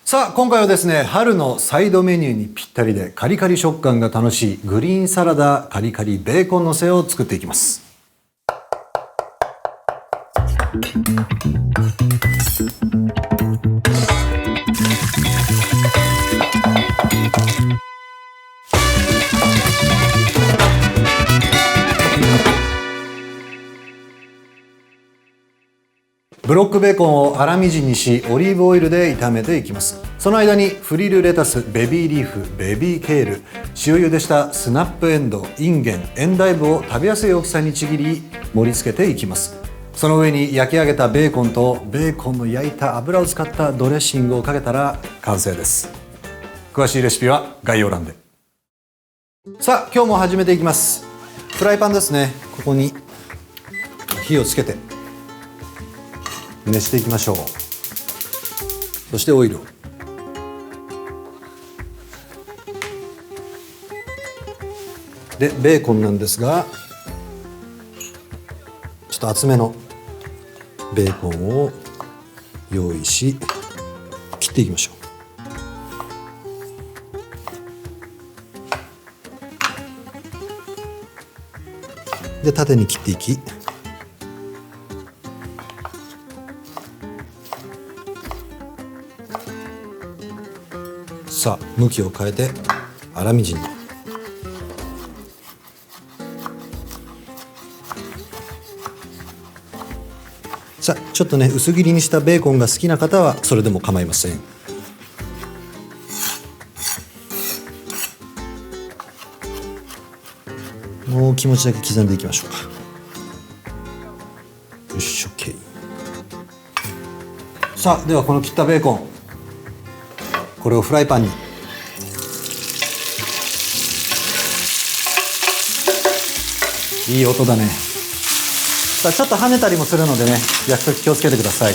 さあ今回はですね、春のサイドメニューにぴったりでカリカリ食感が楽しいグリーンサラダカリカリベーコンのせを作っていきます。ブロックベーコンを粗みじんにし、オリーブオイルで炒めていきます。その間にフリルレタス、ベビーリーフ、ベビーケール、塩茹でしたスナップエンドウ、インゲン、エンダイブを食べやすい大きさにちぎり盛り付けていきます。その上に焼き上げたベーコンとベーコンの焼いた油を使ったドレッシングをかけたら完成です。詳しいレシピは概要欄で。さあ今日も始めていきます。フライパンですね。ここに火をつけて熱していきましょう。そしてオイルを、でベーコンなんですが、ちょっと厚めのベーコンを用意し切っていきましょう。で縦に切っていき、さあ向きを変えて粗みじんに。さあちょっとね薄切りにしたベーコンが好きな方はそれでも構いません。もう気持ちだけ刻んでいきましょうか。よし OK。 さあではこの切ったベーコン、これをフライパンに。いい音だね。さあちょっと跳ねたりもするのでね、焼くとき気をつけてください。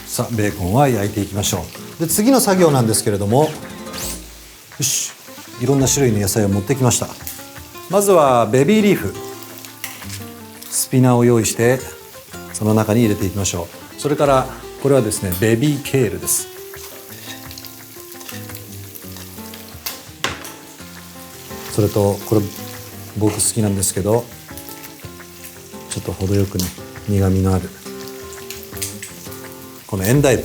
さあベーコンは焼いていきましょう。で次の作業なんですけれども、よし、いろんな種類の野菜を持ってきました。まずはベビーリーフ、スピナーを用意してその中に入れていきましょう。それからこれはですねベビーケールです。それとこれ僕好きなんですけど、ちょっと程よくね苦みのあるこのエンダイブ、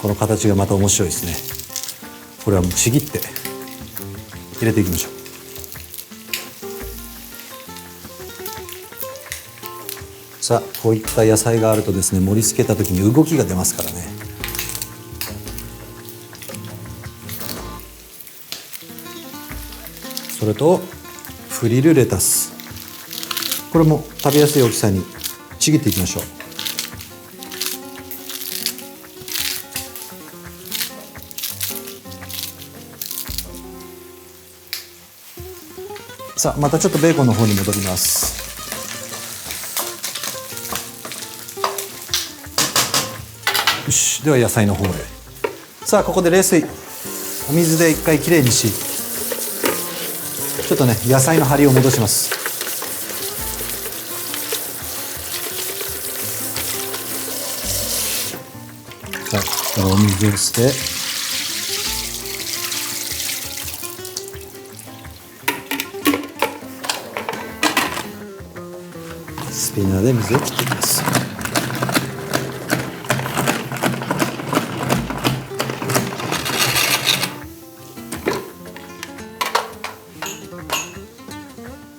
この形がまた面白いですね。これはもうちぎって入れていきましょう。さあこういった野菜があるとですね、盛り付けた時に動きが出ますからね。それとフリルレタス、これも食べやすい大きさにちぎっていきましょう。さあまたちょっとベーコンの方に戻ります。よし、では野菜の方へ。さあここで冷水、お水で一回きれいにし、ちょっとね野菜の張りを戻します。さあここからお水を捨て、スピナーで水を切っていきます。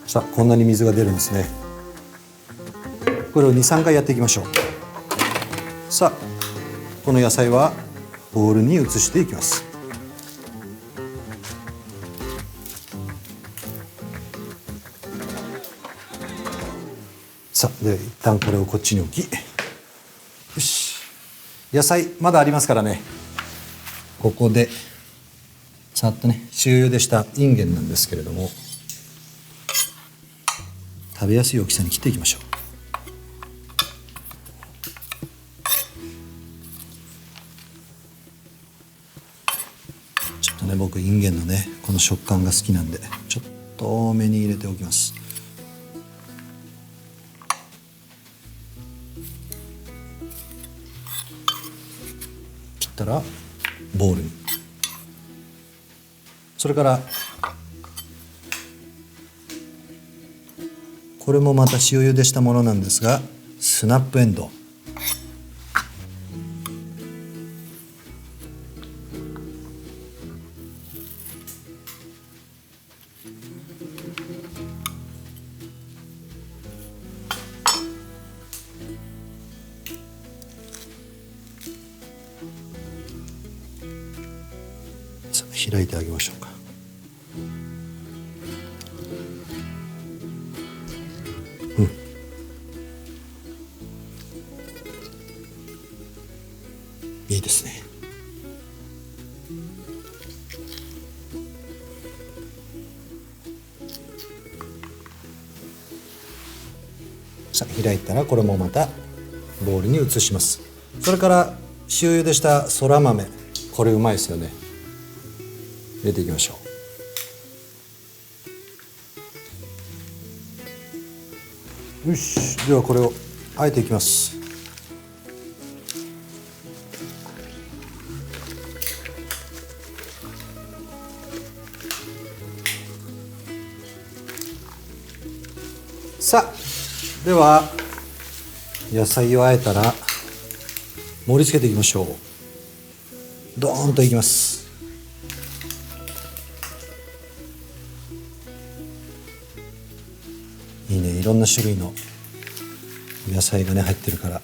さあこんなに水が出るんですね。これを 2,3 回やっていきましょう。さあこの野菜はボウルに移していきます。さあでは一旦これをこっちに置き、よし、野菜まだありますからね、ここでさっとね塩茹でしたインゲンなんですけれども、食べやすい大きさに切っていきましょう。ね、僕インゲンのねこの食感が好きなんでちょっと多めに入れておきます。切ったらボウルに、それからこれもまた塩茹でしたものなんですが、スナップエンドウ、開いてあげましょうか。いいですね。さあ開いたらこれもまたボウルに移します。それから塩茹でしたそら豆、これうまいですよね。入れていきましょう。よし、ではこれをあえていきます。さあでは野菜をあえたら盛り付けていきましょう。ドーンといきます。いいね、いろんな種類の野菜がね入ってるから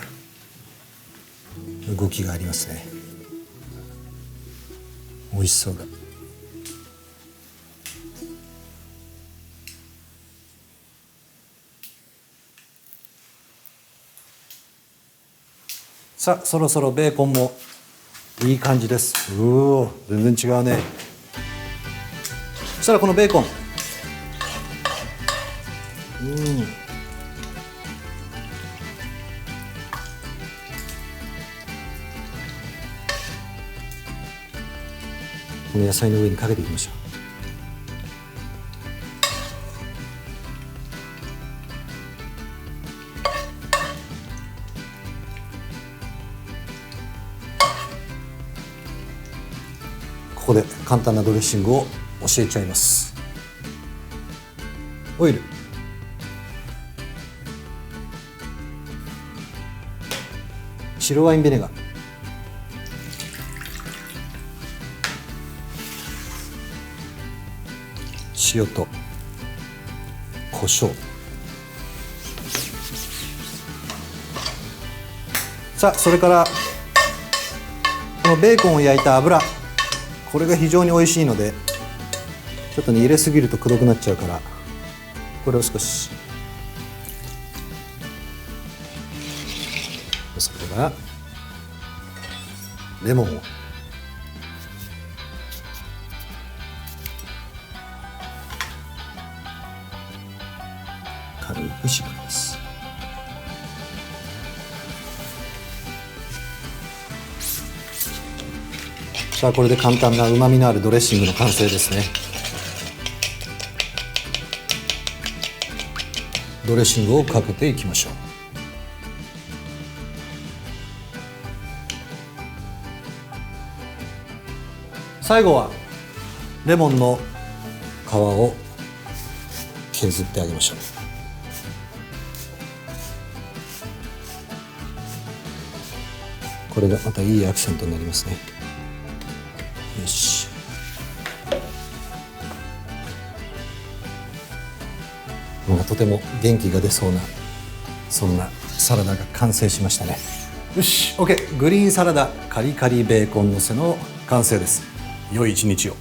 動きがありますね。美味しそうだ。さあそろそろベーコンもいい感じです。うお、全然違うね。そしたらこのベーコン、この野菜の上にかけていきましょう。ここで簡単なドレッシングを教えちゃいます。オイル、白ワインビネガー、塩と胡椒。さあそれからこのベーコンを焼いた油、これが非常に美味しいのでちょっとね入れすぎるとくどくなっちゃうから、これを少し、それからレモンを軽く絞ります。さあこれで簡単なうまみのあるドレッシングの完成ですね。ドレッシングをかけていきましょう。最後はレモンの皮を削ってあげましょう。これがまたいいアクセントになりますね。よし、とても元気が出そうなそんなサラダが完成しましたね。よし OK、 グリーンサラダカリカリベーコンのせの完成です。良い一日を。